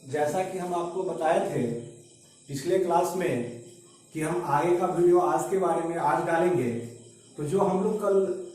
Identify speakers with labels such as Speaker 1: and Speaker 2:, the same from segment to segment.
Speaker 1: जैसा कि हम आपको बताए थे पिछले क्लास में कि हम आगे का वीडियो आज के बारे में आज डालेंगे, तो जो हम लोग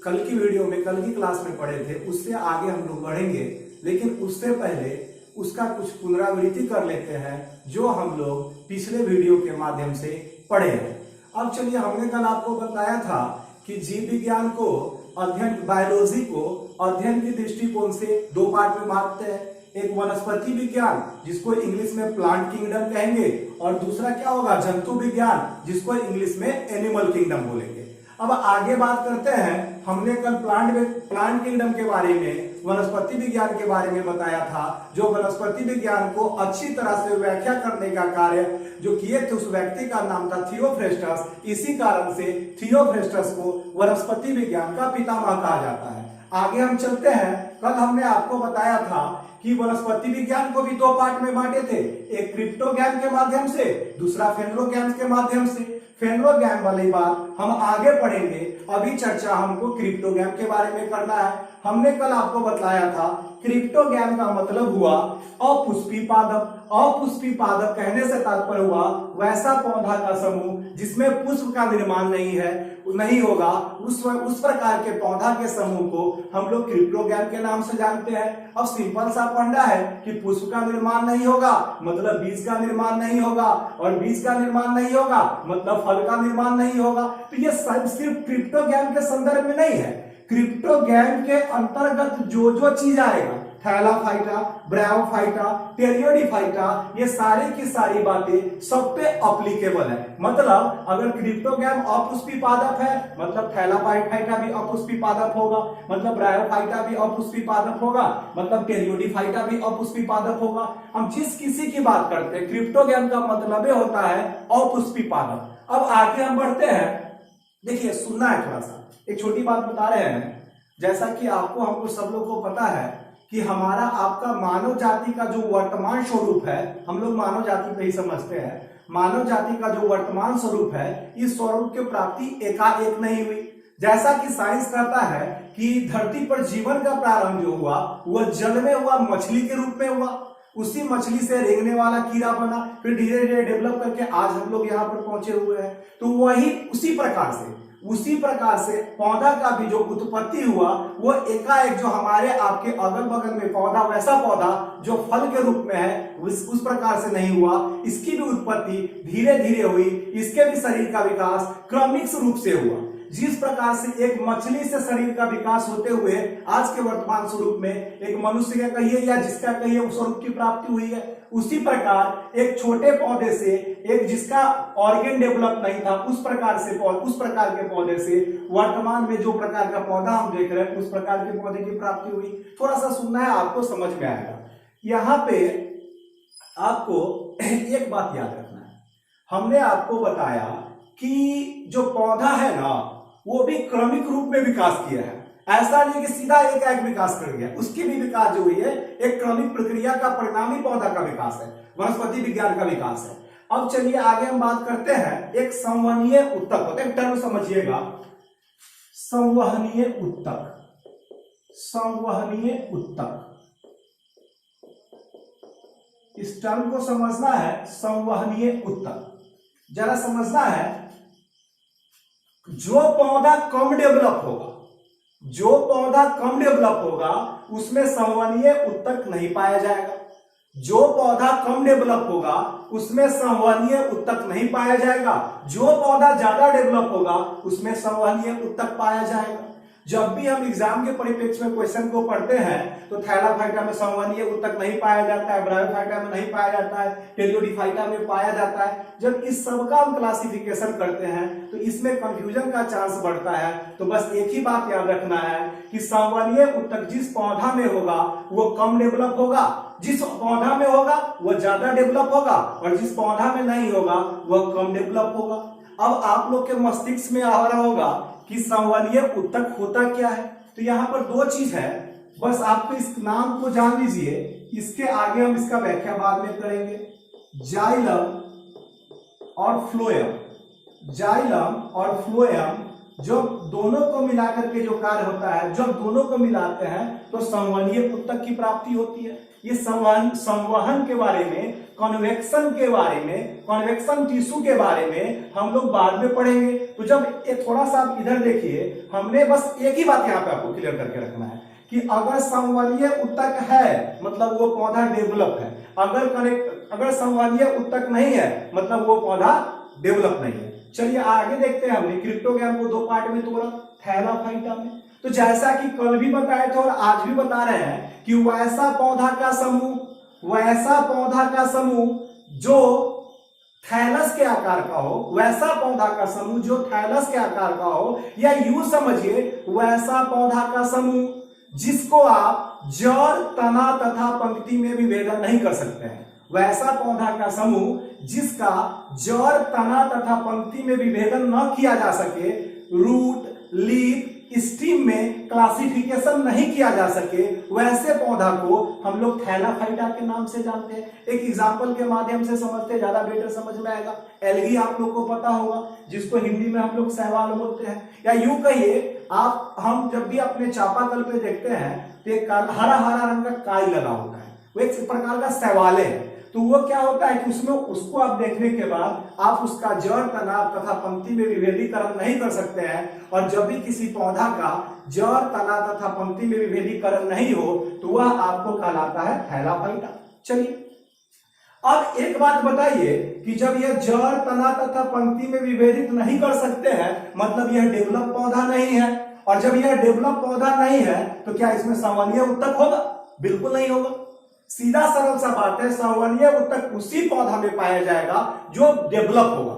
Speaker 1: कल की वीडियो में कल की क्लास में पढ़े थे उससे आगे हम लोग बढ़ेंगे, लेकिन उससे पहले उसका कुछ पुनरावृत्ति कर लेते हैं जो हम लोग पिछले वीडियो के माध्यम से पढ़े हैं। अब चलिए, हमने कल आपको बताया था कि जीव विज्ञान को बायोलॉजी को अध्ययन के दृष्टिकोण से दो पार्ट में बांटते हैं। एक वनस्पति विज्ञान जिसको इंग्लिश में प्लांट किंगडम कहेंगे, और दूसरा क्या होगा, जंतु विज्ञान जिसको इंग्लिश में एनिमल किंगडम बोलेंगे। अब आगे बात करते हैं। हमने कल प्लांट किंगडम के बारे में, वनस्पति विज्ञान के बारे में बताया था, जो वनस्पति विज्ञान को अच्छी तरह से व्याख्या करने का कार्य जो किए थे उस व्यक्ति का नाम था थियोफ्रेस्टस। इसी कारण से थियोफ्रेस्टस को वनस्पति विज्ञान का पितामह कहा जाता है। आगे हम चलते हैं। कल हमने आपको बताया था कि वनस्पति विज्ञान को भी दो पार्ट में बांटे थे, एक क्रिप्टोग्राम के माध्यम से, दूसरा फेनोग्राम के माध्यम से। फेनोग्राम वाली बात हम आगे पढ़ेंगे, अभी चर्चा हमको क्रिप्टोग्राम के बारे में करना है। हमने कल आपको बताया था क्रिप्टोग्राम का मतलब हुआ अपुष्पी पादप। अपुष्पी पादप कहने से तात्पर्य हुआ वैसा पौधा का समूह जिसमें पुष्प का निर्माण नहीं होगा, उस प्रकार के पौधा के समूह को हम लोग क्रिप्टोग्राम के नाम से जानते हैं। अब सिंपल सा फंडा है कि पुष्प का निर्माण नहीं होगा मतलब बीज का निर्माण नहीं होगा, और बीज का निर्माण नहीं होगा मतलब फल का निर्माण नहीं होगा। तो ये सिर्फ क्रिप्टोग्राम के संदर्भ में नहीं है, क्रिप्टोग्राम के अंतर्गत जो चीज आएगा, थैलाफाइटा, ब्रायोफाइटा, टेरियोडीफाइटा, ये सारी की सारी बातें सब पे अप्लीकेबल है। मतलब अगर क्रिप्टोग्राम अपुष्पी पादप है मतलब थैलाफाइटा भी अपुष्पी पादप होगा, मतलब ब्रायोफाइटा भी अपुष्पी पादप होगा, मतलब टेरियोडीफाइटा भी अपुष्पी पादप होगा। हम जिस किसी की बात करते हैं क्रिप्टोग्राम का मतलब होता है अपुष्पी पादप। अब आगे हम बढ़ते हैं। देखिए, सुनना है, थोड़ा सा एक छोटी बात बता रहे हैं। जैसा कि हमको सब लोग को पता है कि हमारा आपका मानव जाति का जो वर्तमान स्वरूप है, हम लोग मानव जाति पे ही समझते हैं, मानव जाति का जो वर्तमान स्वरूप है, इस स्वरूप की प्राप्ति एकाएक नहीं हुई। जैसा कि साइंस कहता है कि धरती पर जीवन का प्रारंभ जो हुआ वह जल में हुआ, मछली के रूप में हुआ, उसी मछली से रेंगने वाला कीड़ा बना, फिर धीरे धीरे डेवलप करके आज हम लोग यहाँ पर पहुंचे हुए हैं। तो वही उसी प्रकार से पौधा का भी जो उत्पत्ति हुआ वो एकाएक जो हमारे आपके अगल बगल में पौधा, वैसा पौधा जो फल के रूप में है उस प्रकार से नहीं हुआ। इसकी भी उत्पत्ति धीरे धीरे हुई, इसके भी शरीर का विकास क्रमिक रूप से हुआ। जिस प्रकार से एक मछली से शरीर का विकास होते हुए आज के वर्तमान स्वरूप में एक मनुष्य का कहिए या जिसका कहिए उस स्वरूप की प्राप्ति हुई है, उसी प्रकार एक छोटे पौधे से एक जिसका ऑर्गन डेवलप नहीं था उस प्रकार के पौधे से वर्तमान में जो प्रकार का पौधा हम देख रहे हैं उस प्रकार के पौधे की प्राप्ति हुई। थोड़ा सा सुनना है, आपको समझ में आएगा। यहाँ पे आपको एक बात याद रखना है। हमने आपको बताया कि जो पौधा है ना वो भी क्रमिक रूप में विकास किया है, ऐसा नहीं कि सीधा एक विकास कर गया। उसकी भी विकास जो हुई है एक क्रमिक प्रक्रिया का परिणाम ही पौधा का विकास है, वनस्पति विज्ञान का विकास है। अब चलिए आगे हम बात करते हैं। एक संवहनीय उत्तक होता है, टर्म समझिएगा, संवहनीय उत्तक। संवहनीय उत्तक, इस टर्म को समझना है। संवहनीय उत्तक जरा समझना है। जो पौधा कम डेवलप होगा उसमें संवहनीय उत्तक नहीं पाया जाएगा। जो पौधा कम डेवलप होगा उसमें संवहनीय उत्तक नहीं पाया जाएगा। जो पौधा ज्यादा डेवलप होगा उसमें संवहनीय उत्तक पाया जाएगा। जब भी हम एग्जाम के परिप्रेक्ष्य में क्वेश्चन को पढ़ते हैं तो थैलाफाइटा में संवहनीय उत्तक नहीं पाया जाता है, ब्रायोफाइटा में नहीं पाया जाता है, टेरियोडीफाइटा में पाया जाता है। जब इस सब का हम क्लासिफिकेशन करते हैं तो इसमें कंफ्यूजन का चांस बढ़ता है। तो बस एक ही बात याद रखना है कि संवहनीय उत्तक जिस पौधा में होगा वो कम डेवलप होगा, जिस पौधा में होगा वो ज्यादा डेवलप होगा, और जिस पौधा में नहीं होगा वह कम डेवलप होगा। अब आप लोग के मस्तिष्क में आ रहा होगा कि संवहनीय उत्तक होता क्या है। तो यहाँ पर दो चीज है, बस आपको इस नाम को जान लीजिए, इसके आगे हम इसका व्याख्या बाद में करेंगे। जाइलम और फ्लोएम, जाइलम और फ्लोएम जब दोनों को मिलाकर के जो कार्य होता है, जब दोनों को मिलाते हैं तो संवहनीय ऊतक की प्राप्ति होती है। ये संवहन के बारे में, कन्वेक्शन के बारे में, कन्वेक्शन टिश्यू के बारे में हम लोग बाद में पढ़ेंगे। तो जब एक थोड़ा सा आप इधर देखिए, हमने बस एक ही बात यहाँ पे आपको क्लियर करके रखना है कि अगर संवहनीय ऊतक है मतलब वो पौधा डेवलप है, अगर संवहनीय ऊतक नहीं है मतलब वो पौधा डेवलप नहीं है। चलिए आगे देखते हैं। हमने क्रिप्टोग्राम को 2 पार्ट में तोड़ा, थैला फाइटा में। तो जैसा कि कल भी बताए थे और आज भी बता रहे हैं कि वैसा पौधा का समूह जो थैलस के आकार का हो, वैसा पौधा का समूह जो थैलस के आकार का हो, या यूं समझिए वैसा पौधा का समूह जिसको आप जड़, तना तथा पंक्ति में विभेदन नहीं कर सकते हैं। वैसा पौधा का समूह जिसका जड़, तना तथा पंक्ति में विभेदन न किया जा सके, रूट, लीफ, स्टीम में क्लासिफिकेशन नहीं किया जा सके, वैसे पौधा को हम लोग थैलाफाइटा के नाम से जानते हैं। एक एग्जांपल के माध्यम से समझते, ज्यादा बेटर समझ में आएगा। एल्गी आप लोग को पता होगा, जिसको हिंदी में हम लोग शैवाल बोलते हैं, या यूं कहिए आप, हम जब भी अपने चापाकल पे देखते हैं तो एक हरा हरा रंग का काई लगा होता है, वो एक प्रकार का शैवाल है। तो वो क्या होता है कि उसमें उसको आप देखने के बाद आप उसका जड़, तना तथा पंक्ति में विभेदीकरण नहीं कर सकते हैं। और जब भी किसी पौधा का जड़, तना तथा पंक्ति में विभेदीकरण नहीं हो तो वह आपको कहलाता है थैलाफाइटा। चलिए अब एक बात बताइए कि जब यह जड़, तना तथा पंक्ति में विभेदित नहीं कर सकते हैं मतलब यह डेवलप पौधा नहीं है। और जब यह डेवलप पौधा नहीं है तो क्या इसमें संवहनीय ऊतक होगा? बिल्कुल नहीं होगा। सीधा सरल सा बात है, संवहनीय ऊतक उसी पौधा में पाया जाएगा जो डेवलप होगा,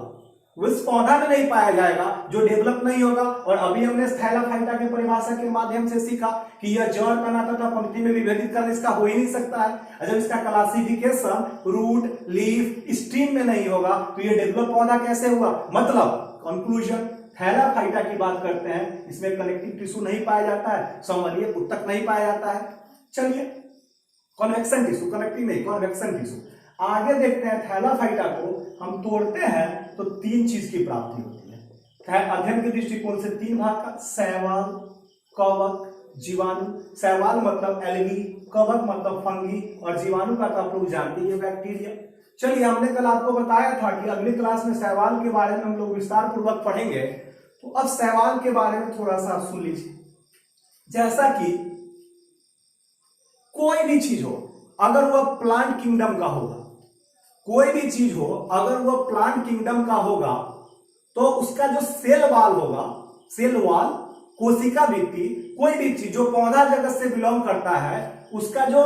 Speaker 1: उस पौधा में नहीं पाया जाएगा जो डेवलप नहीं होगा। और अभी हमने थैलाफाइटा की परिभाषा के माध्यम से सीखा कि यह जड़, तना तथा पंक्ति में विभेदित करना इसका हो ही नहीं सकता है। जब इसका क्लासिफिकेशन रूट, लीफ, स्टीम में नहीं होगा तो यह डेवलप पौधा कैसे हुआ? मतलब कंक्लूजन, थैलाफाइटा की बात करते हैं, इसमें कनेक्टिव टिश्यू नहीं पाया जाता है, संवहनीय ऊतक नहीं पाया जाता है। चलिए कन्वेक्शन टिश्यू, कनेक्टिव नहीं, कन्वेक्शन टिश्यू। आगे देखते हैं। थैलाफाइटा को हम तोड़ते हैं तो 3 चीज की प्राप्ति होती है अध्ययन के दृष्टिकोण से। 3 भाग का, शैवाल, कवक, जीवाणु। शैवाल मतलब एल्गी, कवक मतलब फंगी, और जीवाणु का तो आप लोग जानते हैं बैक्टीरिया। चलिए हमने कल आपको बताया था कि अगली क्लास में शैवाल के बारे में हम लोग विस्तार पूर्वक पढ़ेंगे। तो अब शैवाल के बारे में थोड़ा सा आप सुन लीजिए। जैसा कि कोई भी चीज हो अगर वह प्लांट किंगडम का होगा, कोई भी चीज हो अगर वह प्लांट किंगडम का होगा तो उसका जो सेल वाल होगा, सेल वाल, कोशिका भित्ति, कोई भी चीज जो पौधा जगत से बिलोंग करता है उसका जो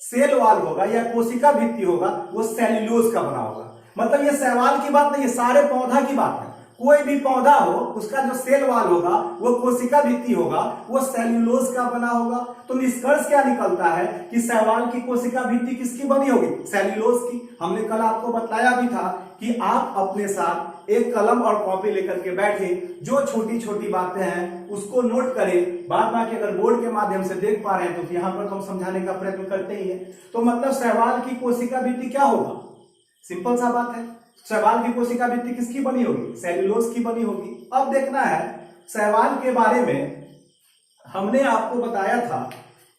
Speaker 1: सेल वाल होगा या कोशिका भित्ति होगा वो सेल्यूलोज का बना होगा। मतलब ये शैवाल की बात नहीं, ये सारे पौधा की बात है। कोई भी पौधा हो उसका जो सेल वाल होगा वो कोशिका भित्ति होगा, वो सेल्यूलोज का बना होगा। तो निष्कर्ष क्या निकलता है कि शैवाल की कोशिका भित्ति किसकी बनी होगी? सेल्यूलोज की। हमने कल आपको बताया भी था कि आप अपने साथ एक कलम और कॉपी लेकर के बैठे, जो छोटी छोटी बातें हैं उसको नोट करें। बाद बाकी अगर बोर्ड के माध्यम से देख पा रहे हैं तो यहाँ पर तो हम समझाने का प्रयत्न करते ही है। तो मतलब शैवाल की कोशिका भित्ति क्या होगा? सिंपल सा बात है, शैवाल की कोशिका भित्ति किसकी बनी होगी? सेल्यूलोज की बनी होगी। अब देखना है शैवाल के बारे में। हमने आपको बताया था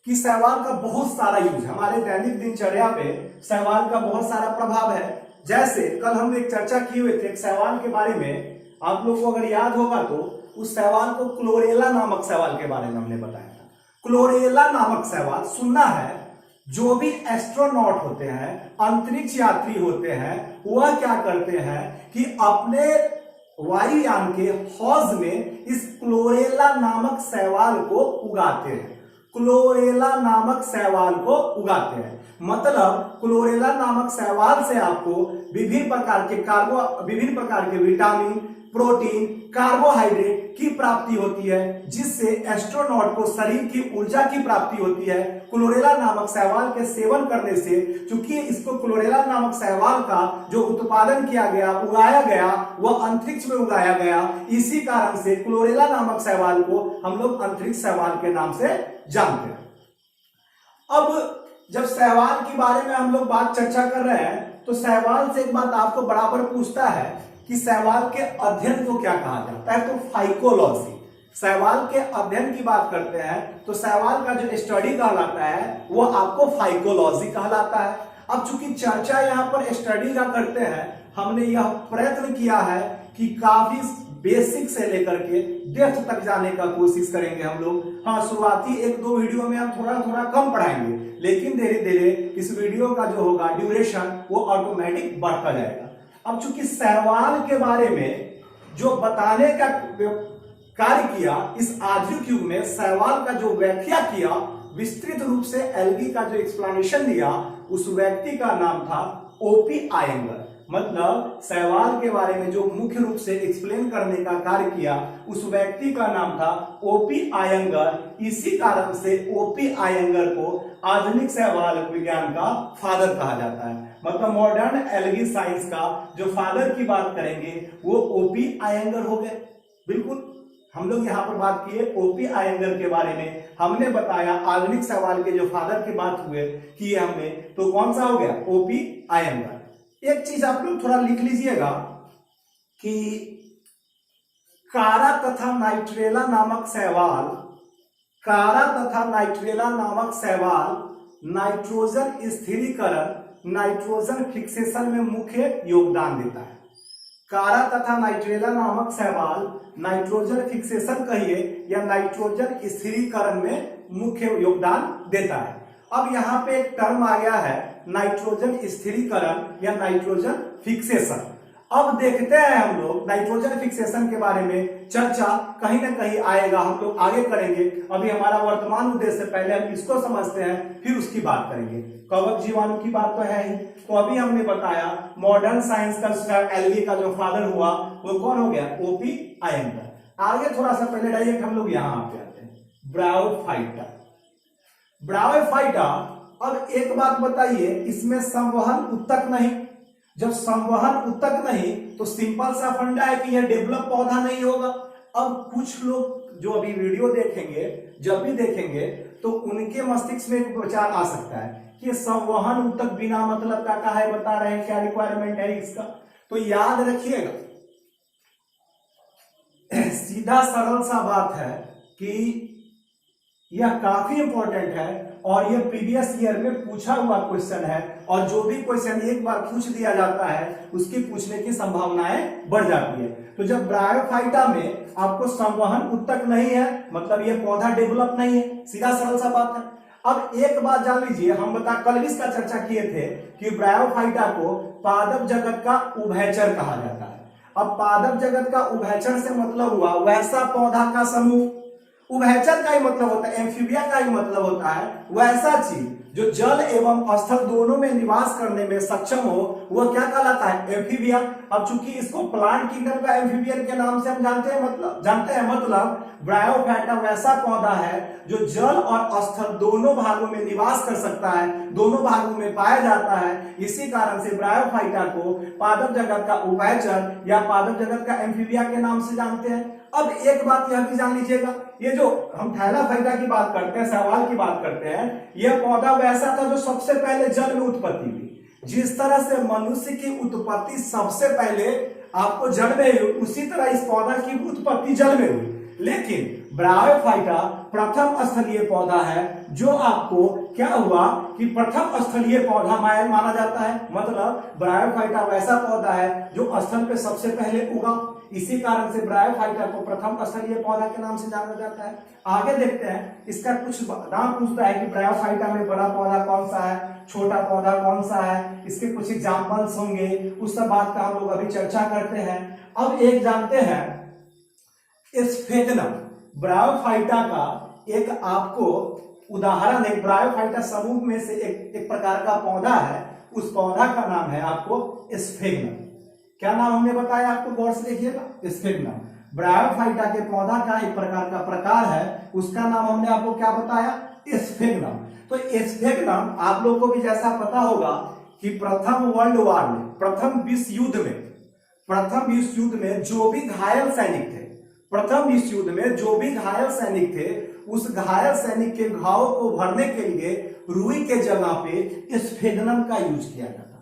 Speaker 1: कि शैवाल का बहुत सारा यूज, हमारे दैनिक दिनचर्या पे शैवाल का बहुत सारा प्रभाव है। जैसे कल हम एक चर्चा किए हुए थे शैवाल के बारे में, आप लोग को अगर याद होगा तो उस शैवाल को क्लोरेला नामक शैवाल के बारे में हमने बताया था। क्लोरेला नामक शैवाल सुनना है, जो भी एस्ट्रोनॉट होते हैं, अंतरिक्ष यात्री होते हैं, वह क्या करते हैं कि अपने वायुयान के हौज में इस क्लोरेला नामक शैवाल को उगाते हैं। क्लोरेला नामक शैवाल को उगाते हैं मतलब क्लोरेला नामक शैवाल से आपको विभिन्न प्रकार के विटामिन, प्रोटीन, कार्बोहाइड्रेट की प्राप्ति होती है, जिससे एस्ट्रोनॉट को शरीर की ऊर्जा की प्राप्ति होती है। क्लोरेला नामक शैवाल के सेवन करने से, चूंकि इसको क्लोरेला नामक शैवाल का जो उत्पादन किया गया, उगाया गया, वह अंतरिक्ष में उगाया गया, इसी कारण से क्लोरेला नामक शैवाल को हम लोग अंतरिक्ष शैवाल के नाम से जानते हैं। अब जब शैवाल के बारे में हम लोग बात चर्चा कर रहे हैं तो शैवाल से एक बात आपको बराबर पूछता है कि शैवाल के अध्ययन को क्या कहा जाता है, तो फाइकोलॉजी। शैवाल के अध्ययन की बात करते हैं तो शैवाल का जो स्टडी कहलाता है वो आपको फाइकोलॉजी कहलाता है। अब चूंकि चर्चा यहाँ पर स्टडी का करते हैं, हमने यह प्रयत्न किया है कि काफी बेसिक से लेकर के डेप्थ तक जाने का कोशिश करेंगे हम लोग। हाँ, शुरुआती 1-2 वीडियो में हम थोड़ा थोड़ा कम पढ़ाएंगे, लेकिन धीरे धीरे इस वीडियो का जो होगा ड्यूरेशन वो ऑटोमेटिक बढ़ता जाएगा। अब चूंकि शैवाल के बारे में जो बताने का कार्य किया इस आधुनिक युग में, शैवाल का जो व्याख्या किया विस्तृत रूप से, एल्गी का जो एक्सप्लेनेशन दिया, उस व्यक्ति का नाम था ओपी आयंगर। मतलब शैवाल के बारे में जो मुख्य रूप से एक्सप्लेन करने का कार्य किया उस व्यक्ति का नाम था ओपी आयंगर। इसी कारण से ओपी आयंगर को आधुनिक शैवाल विज्ञान का फादर कहा जाता है। मतलब मॉडर्न एल्गी साइंस का जो फादर की बात करेंगे वो ओपी आयंगर हो गए। बिल्कुल, हम लोग यहाँ पर बात किए ओपी आयंगर के बारे में, हमने बताया आधुनिक शैवाल के जो फादर की बात हुए किए हमने, तो कौन सा हो गया, ओपी आयंगर। एक चीज आप लोग थोड़ा लिख लीजिएगा कि कारा तथा नाइट्रेला नामक शैवाल, कारा तथा नाइट्रेला नामक शैवाल नाइट्रोजन स्थिरीकरण, नाइट्रोजन फिक्सेशन में मुख्य योगदान देता है। कारा तथा नाइट्रेला नामक शैवाल नाइट्रोजन फिक्सेशन कहिए या नाइट्रोजन स्थिरीकरण में मुख्य योगदान देता है। अब यहाँ पे एक टर्म आ गया है नाइट्रोजन स्थिरीकरण या नाइट्रोजन फिक्सेशन। अब देखते हैं हम लोग नाइट्रोजन फिक्सेशन के बारे में चर्चा कहीं ना कहीं आएगा, हम लोग आगे करेंगे। अभी हमारा वर्तमान उद्देश्य पहले हम इसको समझते हैं, फिर उसकी बात करेंगे। कवक जीवाणु की बात तो है ही, तो अभी हमने बताया मॉडर्न साइंस का एल्गी का जो फादर हुआ वो कौन हो गया, ओपी आयंगर। आगे थोड़ा सा पहले डायरेक्ट हम लोग यहाँ पे आते हैं, ब्रायोफाइटा। ब्रायोफाइटा, अब एक बात बताइए, इसमें संवहन उत्तक नहीं। जब संवहन उत्तक नहीं तो सिंपल सा फंडा है कि यह डेवलप पौधा नहीं होगा। अब कुछ लोग जो अभी वीडियो देखेंगे, जब भी देखेंगे तो उनके मस्तिष्क में एक विचार आ सकता है कि संवहन उत्तक बिना मतलब का है, बता रहे हैं क्या रिक्वायरमेंट है इसका। तो याद रखिएगा, सीधा सरल सा बात है कि यह काफी इंपॉर्टेंट है और यह प्रीवियस ईयर में पूछा हुआ क्वेश्चन है, और जो भी क्वेश्चन एक बार पूछ दिया जाता है उसकी पूछने की संभावनाएं बढ़ जाती है। तो जब ब्रायोफाइटा में आपको संवहन उत्तक नहीं है, मतलब यह पौधा डेवलप नहीं है, सीधा सरल सा बात है। अब एक बात जान लीजिए, हम कल भी इसका चर्चा किए थे कि ब्रायोफाइटा को पादप जगत का उभयचर कहा जाता है। अब पादप जगत का उभयचर से मतलब हुआ वैसा पौधा का समूह। उभयचर का ही मतलब होता है, एम्फीबिया का ही मतलब होता है वैसा चीज जो जल एवं स्थल दोनों में निवास करने में सक्षम हो, वह क्या कहलाता है, एम्फीबिया। अब चूंकि इसको प्लांट किंगडम का एम्फीबियन के नाम से हम जानते हैं मतलब ब्रायोफाइटा वैसा पौधा है जो जल और स्थल दोनों भागों में निवास कर सकता है, दोनों भागों में पाया जाता है। इसी कारण से ब्रायोफाइटा को पादप जगत का उभयचर या पादप जगत का एम्फीबिया के नाम से जानते हैं। अब एक बात यह भी जान लीजिएगा, ये जो हम थैलाफाइटा की बात करते हैं, शैवाल की बात करते हैं, यह पौधा वैसा था जो सबसे पहले जल में उत्पत्ति हुई। जिस तरह से मनुष्य की उत्पत्ति सबसे पहले आपको जल में हुई, उसी तरह इस पौधा की उत्पत्ति जल में हुई। लेकिन ब्रायोफाइटा प्रथम स्थलीय पौधा है जो आपको क्या हुआ कि प्रथम स्थलीय पौधा माना जाता है। मतलब ब्रायोफाइटा वैसा पौधा है जो स्थल पे सबसे पहले उगा, इसी कारण से ब्रायोफाइटा को प्रथम स्थलीय पौधा के नाम से जाना जाता है। आगे देखते हैं, इसका कुछ नाम पूछता है कि ब्रायोफाइटा में बड़ा पौधा कौन सा है, छोटा पौधा कौन सा है, इसके कुछ एग्जाम्पल्स होंगे, उस सब बात का हम लोग अभी चर्चा करते हैं। अब एक जानते हैं स्फेगनम, ब्रायोफाइटा का एक आपको उदाहरण, एक ब्रायोफाइटा समूह में से एक प्रकार का पौधा है, उस पौधा का नाम है आपको स्फेगनम। क्या नाम हमने बताया आपको, गौर से देखिएगा, स्फेगनम। ब्रायोफाइटा के पौधा का एक प्रकार का प्रकार है, उसका नाम हमने आपको क्या बताया, स्फेगनम। तो स्फेगनम आप लोगों को भी जैसा पता होगा कि प्रथम वर्ल्ड वॉर में, प्रथम विश्व युद्ध में जो भी घायल सैनिक थे, प्रथम विश्व युद्ध में जो भी घायल सैनिक थे, उस घायल सैनिक के घाव को भरने के लिए रुई के जगह पे स्फेगनम का यूज किया जाता था।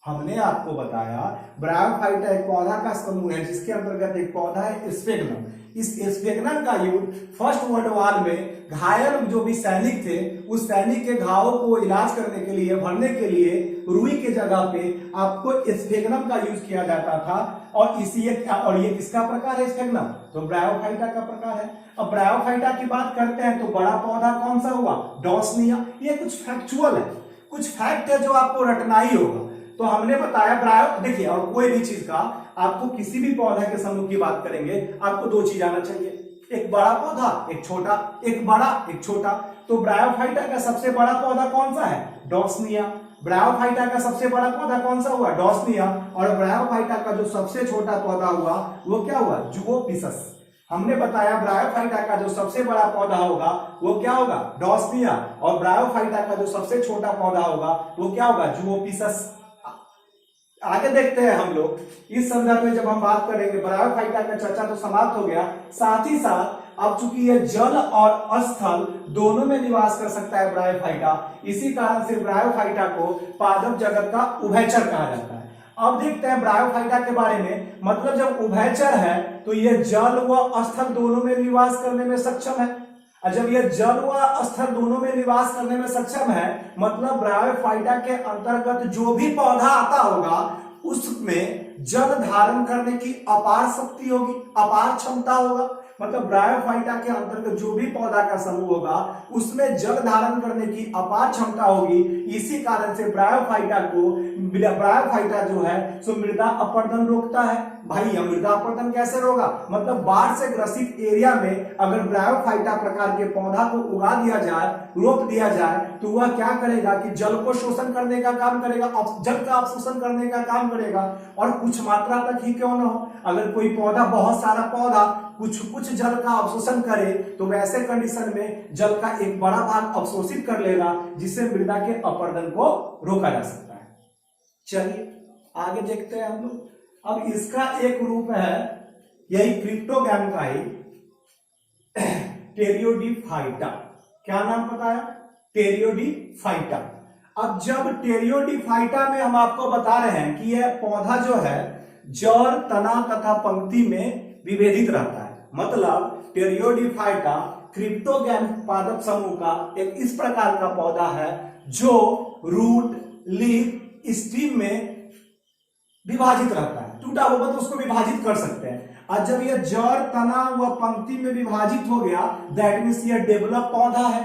Speaker 1: हमने आपको बताया ब्रायोफाइटा एक पौधा का समूह है जिसके अंतर्गत एक पौधा है स्फेग्नम। इस स्फेग्नम का यूज फर्स्ट वर्ल्ड वॉर में घायल जो भी सैनिक थे उस सैनिक के घावों को इलाज करने के लिए, भरने के लिए रुई के जगह पे आपको स्फेग्नम का यूज किया जाता था। और ये किसका प्रकार है स्फेग्नम? तो ब्रायोफाइटा का प्रकार है। अब ब्रायोफाइटा की बात करते हैं तो बड़ा पौधा कौन सा हुआ? डॉसनिया। ये कुछ फैक्चुअल है, कुछ फैक्ट है जो आपको रटना ही होगा। तो हमने बताया देखिए, और कोई भी चीज का आपको किसी भी पौधा के समूह की बात करेंगे आपको दो चीज आना चाहिए, एक बड़ा पौधा, एक छोटा, एक बड़ा एक छोटा। तो ब्रायोफाइटा का सबसे बड़ा पौधा कौन सा है? डॉसनिया। ब्रायोफाइटा का सबसे बड़ा पौधा कौन सा हुआ? डॉसनिया। और ब्रायोफाइटा का जो सबसे छोटा पौधा हुआ वो क्या हुआ? जुओपिसस। हमने बताया ब्रायोफाइटा का जो सबसे बड़ा पौधा होगा वो क्या होगा? डॉसनिया। और ब्रायोफाइटा का जो सबसे छोटा पौधा होगा वो क्या होगा? जुओपिसस। आगे देखते हैं हम लोग इस संदर्भ में जब हम बात करेंगे, ब्रायोफाइटा का चर्चा तो समाप्त हो गया, साथ ही साथ अब चूंकि ये जल और स्थल दोनों में निवास कर सकता है ब्रायोफाइटा, इसी कारण से ब्रायोफाइटा को पादप जगत का उभयचर कहा जाता है। अब देखते हैं ब्रायोफाइटा के बारे में, मतलब जब उभयचर है तो ये जल व स्थल दोनों में निवास करने में सक्षम है। और जब यह जल व स्थल दोनों में निवास करने में सक्षम है, मतलब ब्रायोफाइटा के अंतर्गत जो भी पौधा आता होगा उसमें जल धारण करने की अपार शक्ति होगी, अपार क्षमता होगा। मतलब ब्रायोफाइटा के अंतर्गत जो भी पौधा का समूह होगा उसमें जल धारण करने की अपार क्षमता होगी। इसी कारण से ब्रायोफाइटा जो है सो मृदा अपरदन रोकता है। भाई यह मृदा अपरदन कैसे रोका? मतलब बाढ़ से ग्रसित एरिया में अगर ब्रायोफाइटा प्रकार के पौधा को उगा दिया जाए, रोप दिया जाए, तो वह क्या करेगा कि जल को शोषण करने का काम करेगा, जल का अवशोषण करने का काम करेगा। और कुछ मात्रा तक ही क्यों ना हो, अगर कोई पौधा, बहुत सारा पौधा कुछ जल का अवशोषण करे तो वैसे कंडीशन में जल का एक बड़ा भाग अवशोषित कर लेगा, जिससे मृदा के अपरदन को रोका जा सकता है। चलिए आगे देखते हैं हम लोग। अब इसका एक रूप है यही क्रिप्टोगैम का ही, टेरियोडीफाइटा। क्या नाम बताया? टेरियोडीफाइटा। अब जब टेरियोडीफाइटा में हम आपको बता रहे हैं कि यह पौधा जो है जड़, तना तथा पंक्ति में विभेदित रहता है। मतलब टेरियोडीफाइटा क्रिप्टोगैम पादप समूह का एक इस प्रकार का पौधा है जो रूट, लीफ, स्टीम में विभाजित रहता है। टूटा हुआ तो उसको विभाजित कर सकते हैं। और जब यह जड़, तना व पंक्ति में विभाजित हो गया, दैट मीन्स यह डेवलप पौधा है।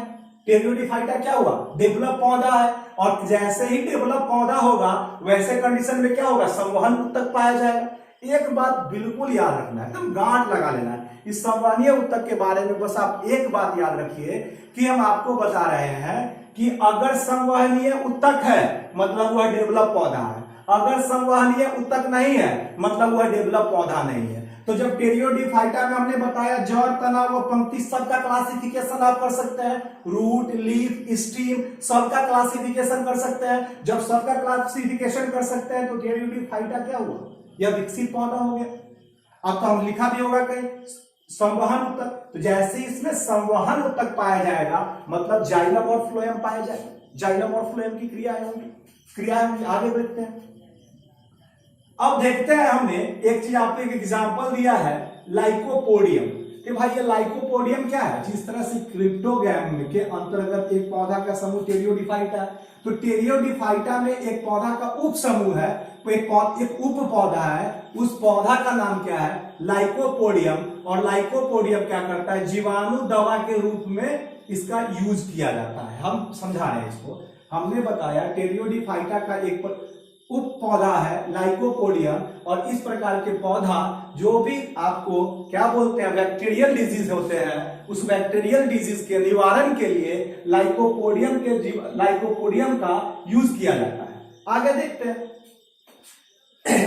Speaker 1: टेरियोडीफाइटा क्या हुआ? डेवलप पौधा है। और जैसे ही डेवलप पौधा होगा वैसे कंडीशन में क्या होगा? संवहन उत्तक पाया जाएगा। एक बात बिल्कुल याद रखना है, एकदम गांठ लगा लेना है इस संवहनीय उत्तक के बारे में। बस आप एक बात याद रखिए कि हम आपको बता रहे हैं कि अगर संवहनीय उत्तक है मतलब वह डेवलप पौधा है, अगर संवहनीय उत्तक नहीं है मतलब वह डेवलप पौधा नहीं है। तो जब टेरियोडीफाइटा में हमने बताया जड़, तना व पंक्ति सबका क्लासिफिकेशन आप कर सकते हैं, रूट, लीफ, स्टीम सबका क्लासिफिकेशन कर सकते हैं। जब सबका क्लासिफिकेशन कर सकते हैं तो टेरियोडीफाइटा क्या हुआ? यह विकसित पौधा हो गया। अब तो हम लिखा भी होगा कहीं संवहन उत्तक, तो जैसे इसमें संवहन उत्तक पाया जाएगा मतलब जाइलम और फ्लोएम पाया जाएगा। जाइलम और फ्लोएम की क्रियाएं होंगी। आगे बढ़ते हैं। अब देखते हैं, हमने एक चीज आपको एक एग्जांपल दिया है लाइकोपोडियम कि भाई ये लाइकोपोडियम क्या है? जिस तरह से क्रिप्टोगैम के अंतर्गत एक पौधा का समूह टेरियोडीफाइटा है, तो टेरियोडीफाइटा में एक पौधा का उप समूह है, एक उप पौधा है, उस पौधा का नाम क्या है? लाइकोपोडियम। और लाइकोपोडियम क्या करता है? जीवाणु दवा के रूप में इसका यूज किया जाता है। हम समझा रहे हैं इसको। हमने बताया टेरियोडीफाइटा का एक उप पौधा है लाइकोपोडियम, और इस प्रकार के पौधा जो भी आपको क्या बोलते हैं बैक्टीरियल डिजीज होते हैं, उस बैक्टीरियल डिजीज के निवारण के लिए लाइकोपोडियम का यूज किया जाता है। आगे देखते हैं।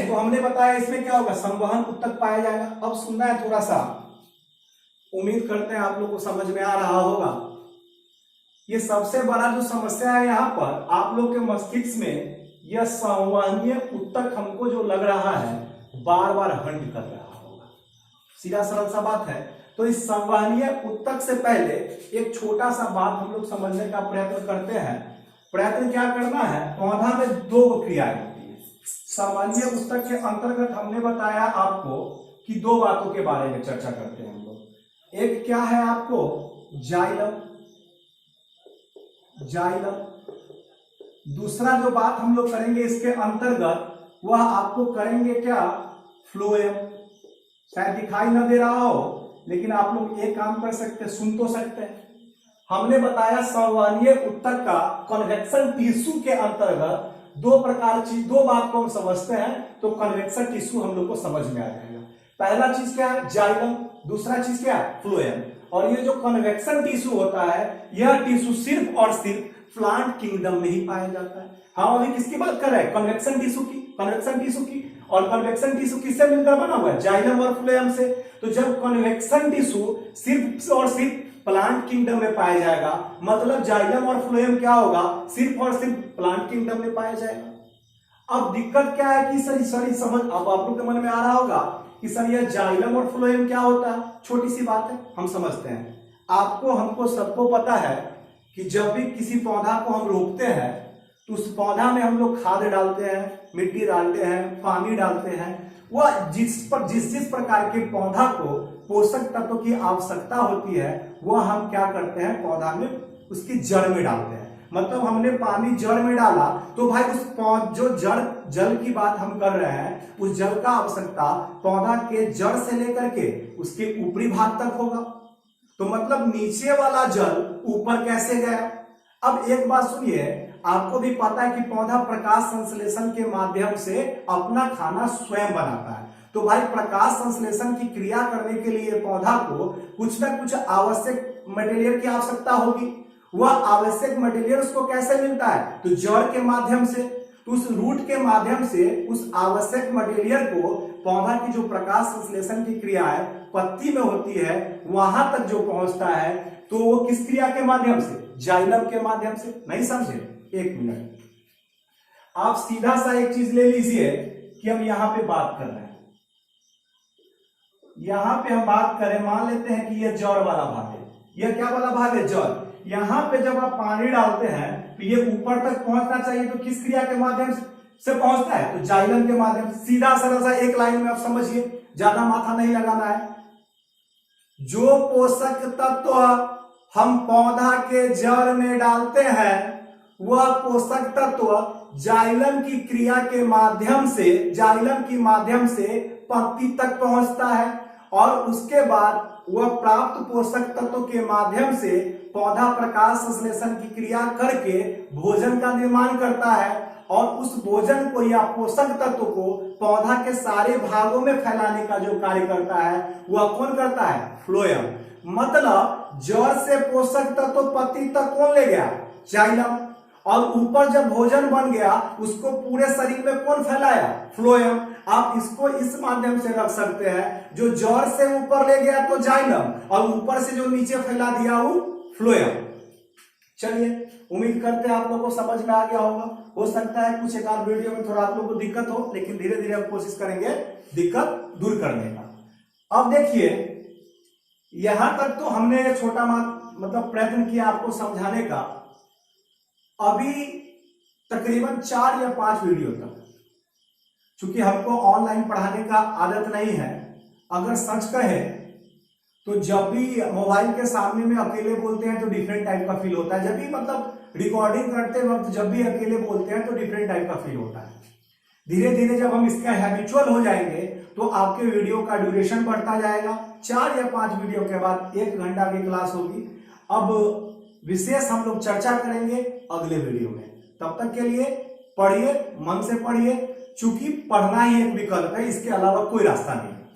Speaker 1: तो हमने बताया इसमें क्या होगा? संवहन उत्तक पाया जाएगा। अब सुनना है थोड़ा सा, उम्मीद करते हैं आप लोग को समझ में आ रहा होगा। ये सबसे बड़ा जो समस्या है यहाँ पर आप लोग के मस्तिष्क में, यह संवहनीय उत्तक हमको जो लग रहा है बार बार हंट कर रहा होगा। सीधा सरल सा बात है। तो इस संवहनीय उत्तक से पहले एक छोटा सा बात हम लोग समझने का प्रयत्न करते हैं। प्रयत्न क्या करना है? पौधा में दो क्रियाएं होती है। सामान्य उत्तर के अंतर्गत हमने बताया आपको कि दो बातों के बारे में चर्चा करते हैं हम लोग। एक क्या है आपको जाइलम, दूसरा जो बात हम लोग करेंगे इसके अंतर्गत वह आपको करेंगे क्या, फ्लोएम। शायद दिखाई ना दे रहा हो लेकिन आप लोग एक काम कर सकते हैं, सुन तो सकते हैं। हमने बताया सामान्य उत्तर का कन्वेक्शन टिश्यू के अंतर्गत दो प्रकार चीज, दो बात को हम समझते हैं तो कन्वेक्शन टिश्यू हम लोग को समझ में आ जाएगा। पहला चीज क्या है जाइलम, दूसरा चीज क्या है फ्लोएम। और ये जो कन्वेक्शन टिश्यू होता है यह टिश्यू सिर्फ और सिर्फ प्लांट किंगडम में ही पाया जाता है। हम अभी किसकी बात कर रहे हैं, कन्वेक्शन टिश्यू की, कन्वेक्शन टिश्यू की। और कन्वेक्शन टिश्यू किससे मिलकर बना हुआ है, जाइलम और फ्लोएम से। तो जब कन्वेक्शन टिश्यू सिर्फ और सिर्फ प्लांट किंगडम में पाया जाएगा, मतलब जाइलम और फ्लोएम क्या होगा, सिर्फ और सिर्फ प्लांट किंगडम में पाया जाएगा। अब दिक्कत क्या है कि सर समझ अब आप लोग के मन में आ रहा होगा कि सर यह जाइलम और फ्लोएम क्या होता है। छोटी सी बात है, हम समझते हैं। आपको हमको सबको पता है कि जब भी किसी पौधा को हम रोपते हैं तो उस पौधा में हम लोग खाद डालते हैं, मिट्टी डालते हैं, पानी डालते हैं। वह जिस प्रकार के पौधा को पोषक तत्वों की आवश्यकता होती है वह हम क्या करते हैं, पौधा में उसकी जड़ में डालते हैं। मतलब हमने पानी जड़ में डाला तो भाई उस जो जल की बात हम कर रहे हैं, उस जल का आवश्यकता पौधा के जड़ से लेकर के उसके ऊपरी भाग तक होगा। तो मतलब नीचे वाला जल ऊपर कैसे गया। अब एक बात सुनिए, आपको भी पता है कि पौधा प्रकाश संश्लेषण के माध्यम से अपना खाना स्वयं बनाता है। तो भाई प्रकाश संश्लेषण की क्रिया करने के लिए पौधा को कुछ ना कुछ आवश्यक मटेरियल की आवश्यकता होगी। वह आवश्यक मटेरियल उसको कैसे मिलता है, तो जड़ के माध्यम से। तो उस रूट के माध्यम से उस आवश्यक मटेरियल को पौधा की जो प्रकाश संश्लेषण की क्रिया है पत्ती में होती है, वहां तक जो पहुंचता है तो वो किस क्रिया के माध्यम से, जाइलम के माध्यम से। नहीं समझे, एक मिनट, आप सीधा सा एक चीज ले लीजिए कि हम यहां पे बात कर रहे हैं। यहां पे हम बात करें, मान लेते हैं कि यह जड़ वाला भाग है। यह क्या वाला भाग है, जड़। यहां पे जब आप पानी डालते हैं तो ये ऊपर तक पहुंचना चाहिए, तो किस क्रिया के माध्यम से पहुंचता है, तो जाइलम के माध्यम से। सीधा सरल सा एक लाइन में आप समझिए, ज्यादा माथा नहीं लगाना है। जो पोषक तत्व हम पौधा के जड़ में डालते हैं वह पोषक तत्व जाइलम की क्रिया के माध्यम से, जाइलम की माध्यम से पत्ती तक पहुंचता है और उसके बाद वह प्राप्त पोषक तत्व के माध्यम से पौधा प्रकाश संश्लेषण की क्रिया करके भोजन का निर्माण करता है और उस भोजन को या पोषक तत्व को पौधा के सारे भागों में फैलाने का जो कार्य करता है वह कौन करता है, फ्लोएम। मतलब जड़ से पोषक तत्व पत्ती तक कौन ले गया, जाइलम। और ऊपर जब भोजन बन गया उसको पूरे शरीर में कौन फैलाया, फ्लोएम। आप इसको इस माध्यम से रख सकते हैं, जो जड़ से ऊपर ले गया तो जाइलम और ऊपर से जो नीचे फैला दिया वो फ्लोएम। चलिए, उम्मीद करते हैं आप लोगों को समझ में आ गया होगा। हो सकता है कुछ एक आध वीडियो में थोड़ा आप लोगों को दिक्कत हो, लेकिन धीरे धीरे हम कोशिश करेंगे दिक्कत दूर करने का। अब देखिए, यहां तक तो हमने छोटा मतलब प्रयत्न किया आपको समझाने का। अभी तकरीबन 4 या 5 वीडियो तक, चूंकि हमको ऑनलाइन पढ़ाने का आदत नहीं है, अगर सच कहे तो जब भी मोबाइल के सामने में अकेले बोलते हैं तो डिफरेंट टाइप का फील होता है। जब भी मतलब रिकॉर्डिंग करते वक्त जब भी अकेले बोलते हैं तो डिफरेंट टाइप का फील होता है। धीरे धीरे जब हम इसका हैबिचुअल हो जाएंगे तो आपके वीडियो का ड्यूरेशन बढ़ता जाएगा। 4 या 5 वीडियो के बाद 1 घंटा की क्लास होगी। अब विशेष हम लोग चर्चा करेंगे अगले वीडियो में। तब तक के लिए पढ़िए, मन से पढ़िए, चूंकि पढ़ना ही एक विकल्प है, इसके अलावा कोई रास्ता नहीं है।